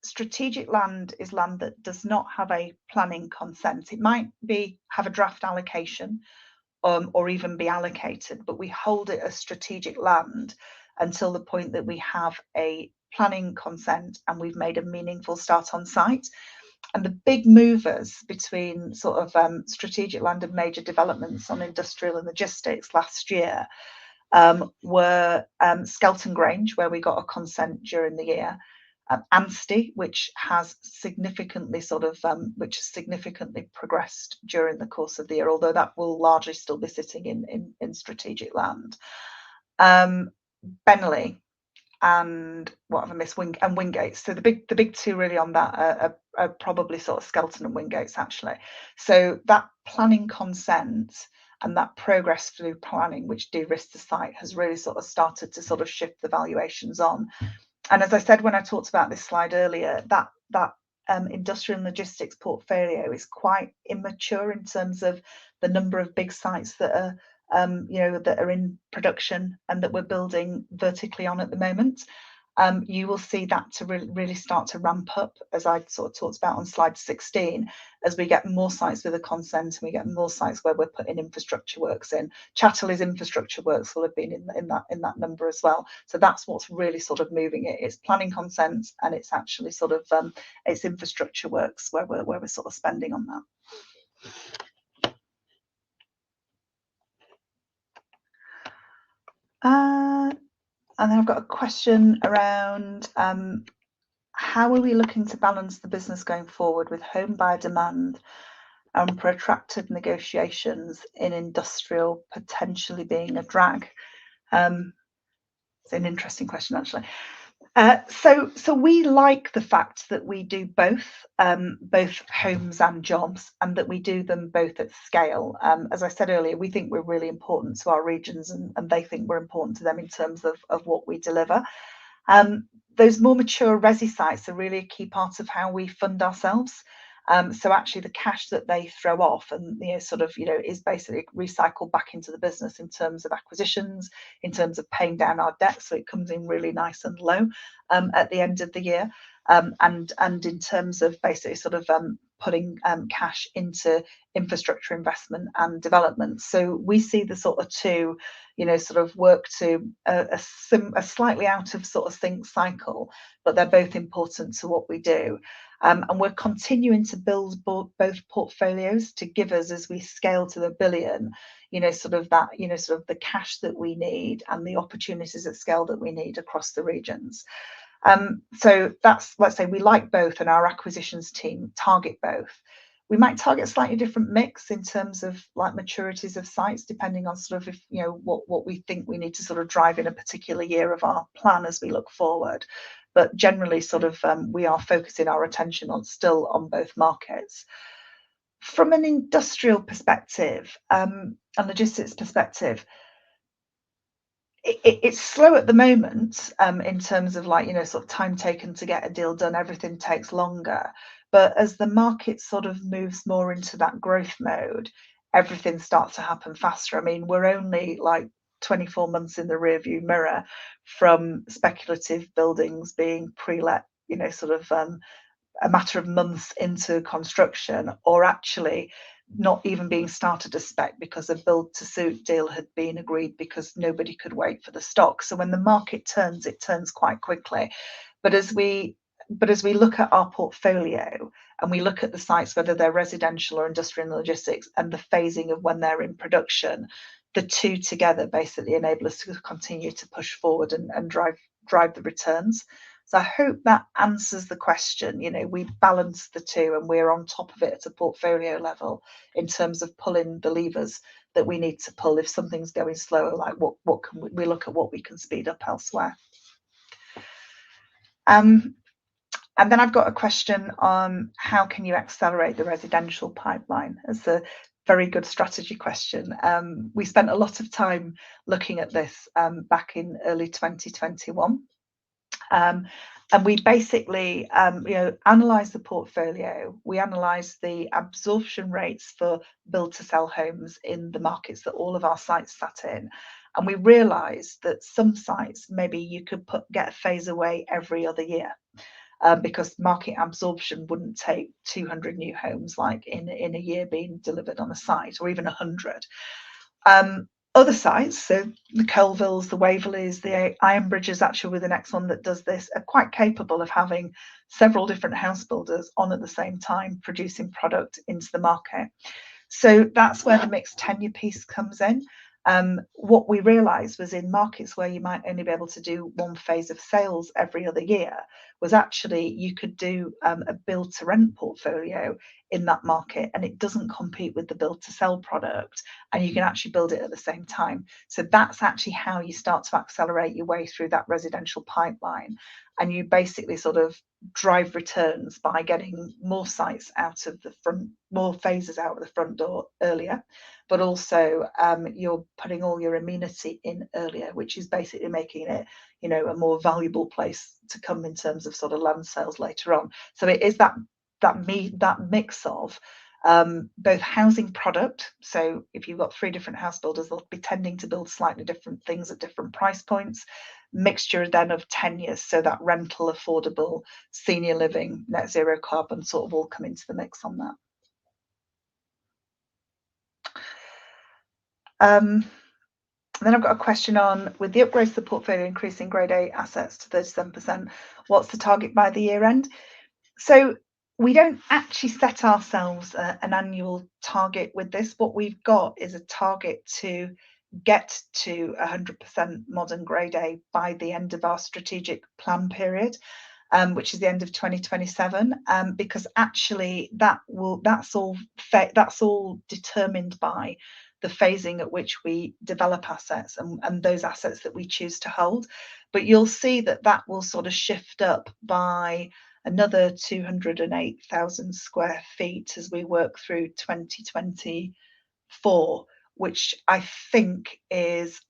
strategic land is land that does not have a planning consent. It might have a draft allocation, or even be allocated, but we hold it as strategic land until the point that we have a planning consent and we've made a meaningful start on site. And the big movers between sort of strategic land and major developments on industrial and logistics last year were Skelton Grange, where we got a consent during the year, Anstey, which has significantly progressed during the course of the year, although that will largely still be sitting in strategic land. Benley and what have I missed? Wingates. So the big two really on that are probably sort of Skelton and Wingates actually. So that planning consent and that progress through planning, which de-risks the site, has really sort of started to sort of shift the valuations on. And as I said when I talked about this slide earlier, that industrial and logistics portfolio is quite immature in terms of the number of big sites that are that are in production and that we're building vertically on at the moment. You will see that to really start to ramp up, as I sort of talked about on slide 16, as we get more sites with a consent and we get more sites where we're putting infrastructure works in. Chatterley's infrastructure works will have been in that number as well. So that's what's really sort of moving it. It's planning consents and it's actually sort of it's infrastructure works where we're sort of spending on that. And then I've got a question around how are we looking to balance the business going forward with home buyer demand and protracted negotiations in industrial potentially being a drag? It's an interesting question, actually. So we like the fact that we do both homes and jobs, and that we do them both at scale. As I said earlier, we think we're really important to our regions, and they think we're important to them in terms of what we deliver. Those more mature resi sites are really a key part of how we fund ourselves. So actually the cash that they throw off and is basically recycled back into the business in terms of acquisitions, in terms of paying down our debt, so it comes in really nice and low at the end of the year, and in terms of basically putting cash into infrastructure investment and development. So we see the sort of two work to a slightly out of sort of sync cycle, but they're both important to what we do. And we're continuing to build both portfolios to give us, as we scale to the billion, the cash that we need and the opportunities at scale that we need across the regions. So that's, let's say we like both, and our acquisitions team target both. We might target a slightly different mix in terms of like maturities of sites, depending on what we think we need to drive in a particular year of our plan as we look forward. But generally we are focusing our attention on both markets. From an industrial perspective and logistics perspective, it's slow at the moment in terms of time taken to get a deal done. Everything takes longer. But as the market moves more into that growth mode, everything starts to happen faster. I mean, we're only 24 months in the rearview mirror from speculative buildings being pre-let, a matter of months into construction, or actually not even being started as spec because a build to suit deal had been agreed because nobody could wait for the stock. So when the market turns, it turns quite quickly. But as we look at our portfolio and we look at the sites, whether they're residential or industrial and logistics, and the phasing of when they're in production, the two together basically enable us to continue to push forward and drive the returns. So I hope that answers the question. We balance the two, and we're on top of it at a portfolio level in terms of pulling the levers that we need to pull if something's going slower. Like what can we look at what we can speed up elsewhere. And then I've got a question on how can you accelerate the residential pipeline? It's a very good strategy question. We spent a lot of time looking at this back in early 2021. And we basically, analysed the portfolio. We analysed the absorption rates for build-to-sell homes in the markets that all of our sites sat in. And we realised that some sites, maybe you could get a phase away every other year. Because market absorption wouldn't take 200 new homes like in a year being delivered on a site, or even 100. Other sites, so the Colvilles, the Waverleys, the Ironbridges, actually with the next one that does this, are quite capable of having several different house builders on at the same time producing product into the market. So that's where the mixed tenure piece comes in. What we realised was in markets where you might only be able to do one phase of sales every other year, was actually you could do a build to rent portfolio in that market, and it doesn't compete with the build to sell product, and you can actually build it at the same time. So that's actually how you start to accelerate your way through that residential pipeline, and you basically sort of drive returns by getting more sites out of the front, more phases out of the front door earlier, but also you're putting all your amenity in earlier, which is basically making it, a more valuable place to come in terms of sort of land sales later on. So it is that mix of both housing product. So if you've got 3 different house builders, they'll be tending to build slightly different things at different price points. Mixture then of tenures, so that rental, affordable, senior living, net zero carbon sort of all come into the mix on that. Then I've got a question on, with the upgrades to the portfolio increasing grade A assets to 37%, what's the target by the year end? So we don't actually set ourselves an annual target with this. What we've got is a target to get to 100% modern grade A by the end of our strategic plan period, which is the end of 2027, because actually that's all determined by the phasing at which we develop assets and those assets that we choose to hold. But you'll see that will sort of shift up by another 208,000 square feet as we work through 2024, which I think is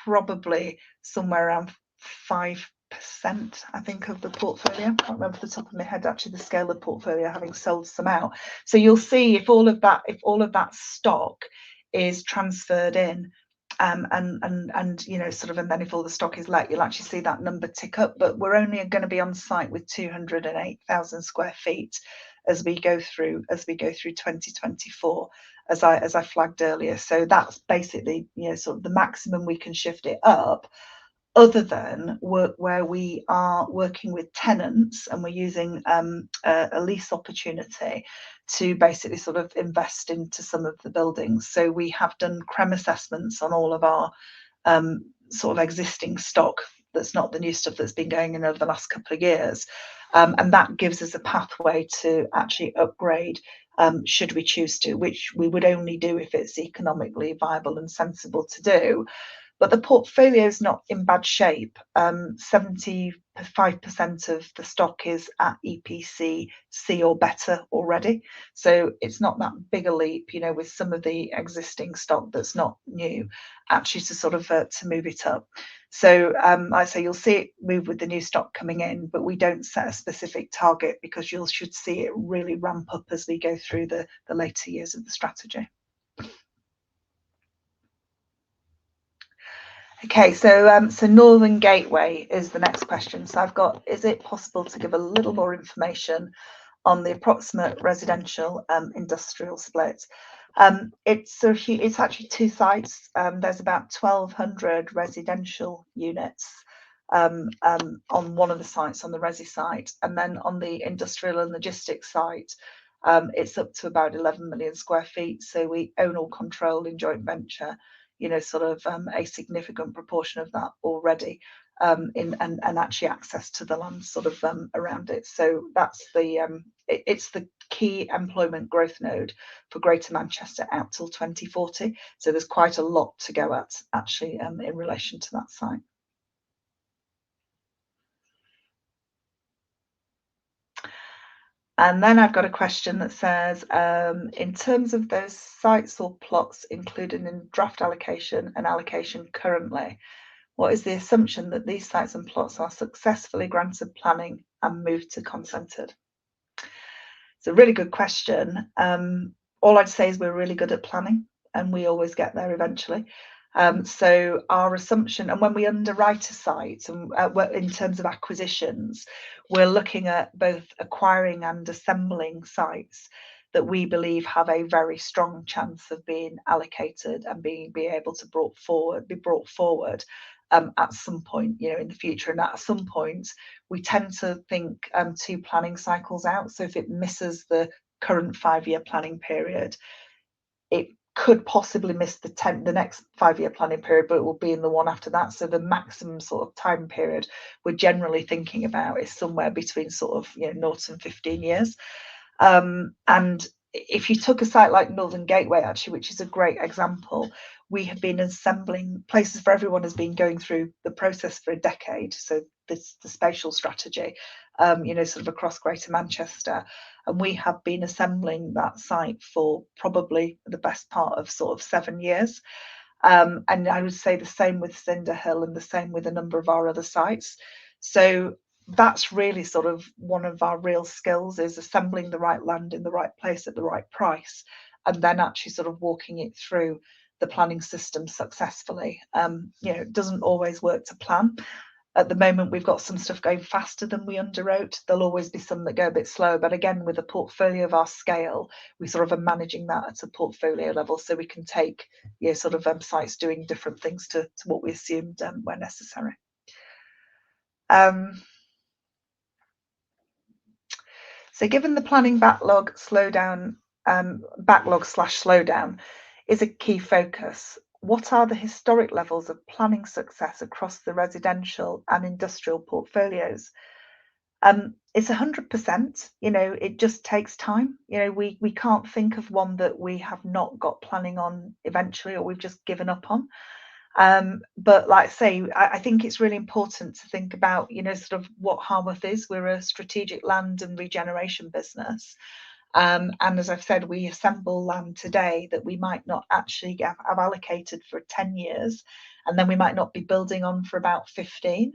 probably somewhere around 5%, I think, of the portfolio. I can't remember off the top of my head actually the scale of the portfolio, having sold some out. So you'll see if all of that stock is transferred in, and sort of, and then if all the stock is let, you'll actually see that number tick up. But we're only going to be on site with 208,000 square feet as we go through 2024, as I flagged earlier. So that's basically sort of the maximum we can shift it up, other than work where we are working with tenants and we're using a lease opportunity to basically sort of invest into some of the buildings. So we have done CREM assessments on all of our sort of existing stock that's not the new stuff that's been going in over the last couple of years, and that gives us a pathway to actually upgrade should we choose to, which we would only do if it's economically viable and sensible to do. But the portfolio is not in bad shape. 75% of the stock is at EPC C or better already. So it's not that big a leap, with some of the existing stock that's not new, actually to sort of to move it up. So I say you'll see it move with the new stock coming in, but we don't set a specific target because you should see it really ramp up as we go through the later years of the strategy. Okay, so Northern Gateway is the next question. So I've got, is it possible to give a little more information on the approximate residential industrial split? It's actually 2 sites. There's about 1,200 residential units on one of the sites, on the resi site, and then on the industrial and logistics site, it's up to about 11 million square feet. So we own or control in joint venture, sort of a significant proportion of that already, and actually access to the land sort of around it. So that's it's the key employment growth node for Greater Manchester out till 2040. So there's quite a lot to go at actually in relation to that site. And then I've got a question that says, in terms of those sites or plots included in draft allocation and allocation currently, what is the assumption that these sites and plots are successfully granted planning and moved to consented? It's a really good question. All I'd say is we're really good at planning and we always get there eventually. So our assumption, and when we underwrite a site, and in terms of acquisitions, we're looking at both acquiring and assembling sites that we believe have a very strong chance of being allocated and be able to be brought forward at some point, in the future. And at some point, we tend to think 2 planning cycles out. So if it misses the current 5-year planning period, it could possibly miss the next 5-year planning period, but it will be in the one after that. So the maximum sort of time period we're generally thinking about is somewhere between sort of 0 and 15 years. And if you took a site like Northern Gateway, actually, which is a great example, we have been assembling Places for Everyone has been going through the process for a decade. So this the spatial strategy, sort of across Greater Manchester, and we have been assembling that site for probably the best part of sort of 7 years. And I would say the same with Cinder Hill and the same with a number of our other sites. So that's really sort of one of our real skills, is assembling the right land in the right place at the right price, and then actually sort of walking it through the planning system successfully. It doesn't always work to plan. At the moment, we've got some stuff going faster than we underwrote. There'll always be some that go a bit slower. But again, with a portfolio of our scale, we sort of are managing that at a portfolio level, so we can take sort of sites doing different things to what we assumed were necessary. So given the planning backlog slowdown, backlog/slowdown is a key focus, what are the historic levels of planning success across the residential and industrial portfolios? It's 100%. It just takes time. We can't think of one that we have not got planning on eventually, or we've just given up on. But like I say, I think it's really important to think about, sort of what Harworth is. We're a strategic land and regeneration business. And as I've said, we assemble land today that we might not actually have allocated for 10 years, and then we might not be building on for about 15.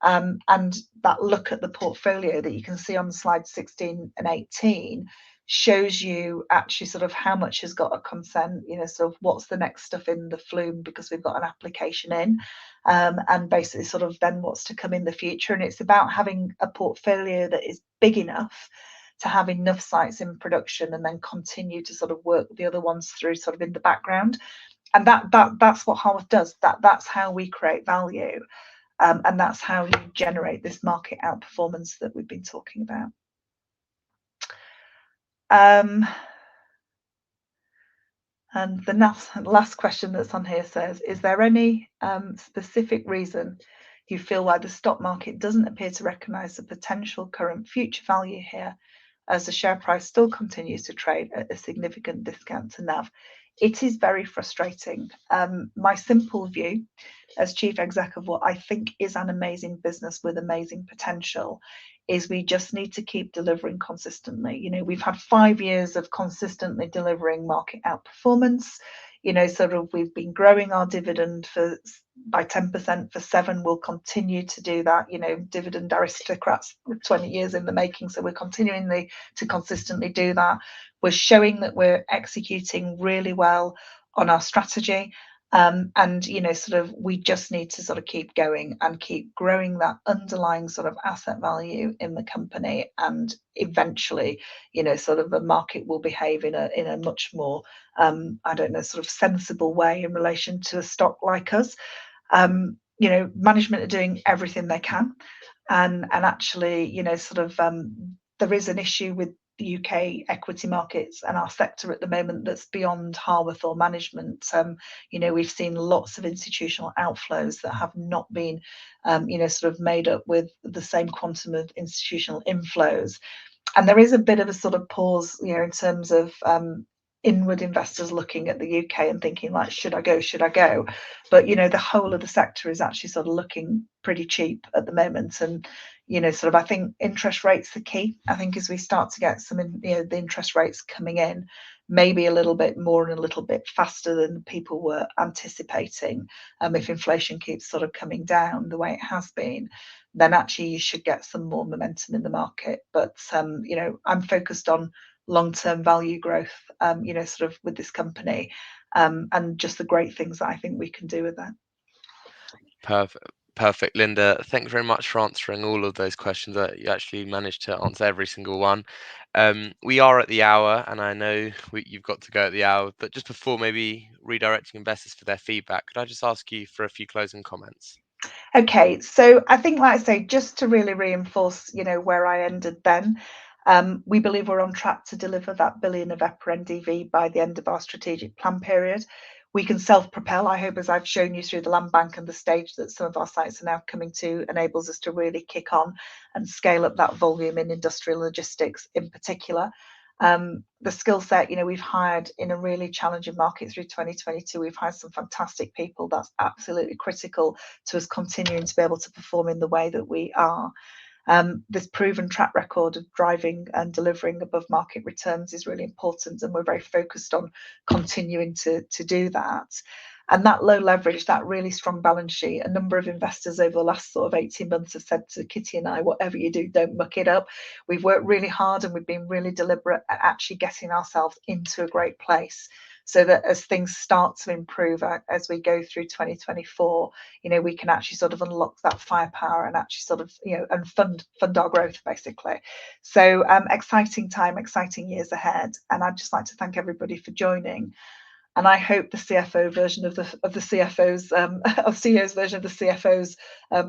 And that look at the portfolio that you can see on slide 16 and 18 shows you actually sort of how much has got a consent, sort of what's the next stuff in the flume because we've got an application in, and basically sort of then what's to come in the future. And it's about having a portfolio that is big enough to have enough sites in production and then continue to sort of work the other ones through sort of in the background. And that's what Harworth does. That's how we create value. And that's how you generate this market outperformance that we've been talking about. And the last question that's on here says, is there any specific reason you feel why the stock market doesn't appear to recognise the potential current future value here, as the share price still continues to trade at a significant discount to NAV? It is very frustrating. My simple view as chief exec of what I think is an amazing business with amazing potential is we just need to keep delivering consistently. We've had 5 years of consistently delivering market outperformance. Sort of we've been growing our dividend by 10% for 7. We'll continue to do that. Dividend aristocrats, 20 years in the making. So we're continuing to consistently do that. We're showing that we're executing really well on our strategy. And sort of we just need to sort of keep going and keep growing that underlying sort of asset value in the company, and eventually sort of the market will behave in a much more sort of sensible way in relation to a stock like us. Management are doing everything they can, and actually sort of there is an issue with the UK equity markets and our sector at the moment that's beyond Harworth or management. We've seen lots of institutional outflows that have not been, sort of made up with the same quantum of institutional inflows. And there is a bit of a sort of pause, in terms of inward investors looking at the UK and thinking like, should I go? Should I go? But the whole of the sector is actually sort of looking pretty cheap at the moment. And sort of I think interest rates are key. I think as we start to get some, the interest rates coming in, maybe a little bit more and a little bit faster than people were anticipating. If inflation keeps sort of coming down the way it has been, then actually you should get some more momentum in the market. But I'm focused on long-term value growth, sort of with this company, and just the great things that I think we can do with that. Perfect. Perfect, Linda. Thank you very much for answering all of those questions. You actually managed to answer every single one. We are at the hour, and I know you've got to go at the hour, but just before maybe redirecting investors for their feedback, could I just ask you for a few closing comments? Okay, so I think, like I say, just to really reinforce, where I ended then, we believe we're on track to deliver that billion of EPRA NDV by the end of our strategic plan period. We can self-propel, I hope, as I've shown you through the land bank and the stage that some of our sites are now coming to, enables us to really kick on and scale up that volume in industrial logistics in particular. The skill set, we've hired in a really challenging market through 2022. We've hired some fantastic people. That's absolutely critical to us continuing to be able to perform in the way that we are. This proven track record of driving and delivering above market returns is really important, and we're very focused on continuing to do that. And that low leverage, that really strong balance sheet, a number of investors over the last sort of 18 months have said to Kitty and I, whatever you do, don't muck it up. We've worked really hard and we've been really deliberate at actually getting ourselves into a great place, so that as things start to improve as we go through 2024, we can actually sort of unlock that firepower and actually sort of, and fund our growth basically. So exciting time, exciting years ahead. And I'd just like to thank everybody for joining. And I hope the CFO version of the CFO's of CEO's version of the CFO's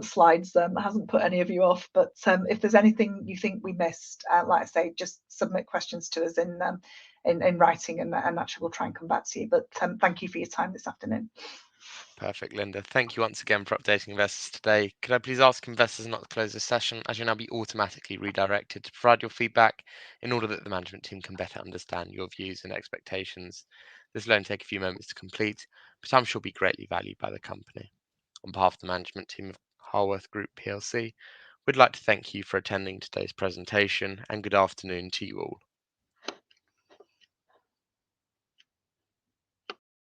slides hasn't put any of you off. But if there's anything you think we missed, like I say, just submit questions to us in writing, and actually we'll try and come back to you. But thank you for your time this afternoon. Perfect, Linda. Thank you once again for updating investors today. Could I please ask investors not to close this session, as you'll now be automatically redirected to provide your feedback in order that the management team can better understand your views and expectations. This will only take a few moments to complete, but I'm sure will be greatly valued by the company. On behalf of the management team of Harworth Group PLC, we'd like to thank you for attending today's presentation, and good afternoon to you all.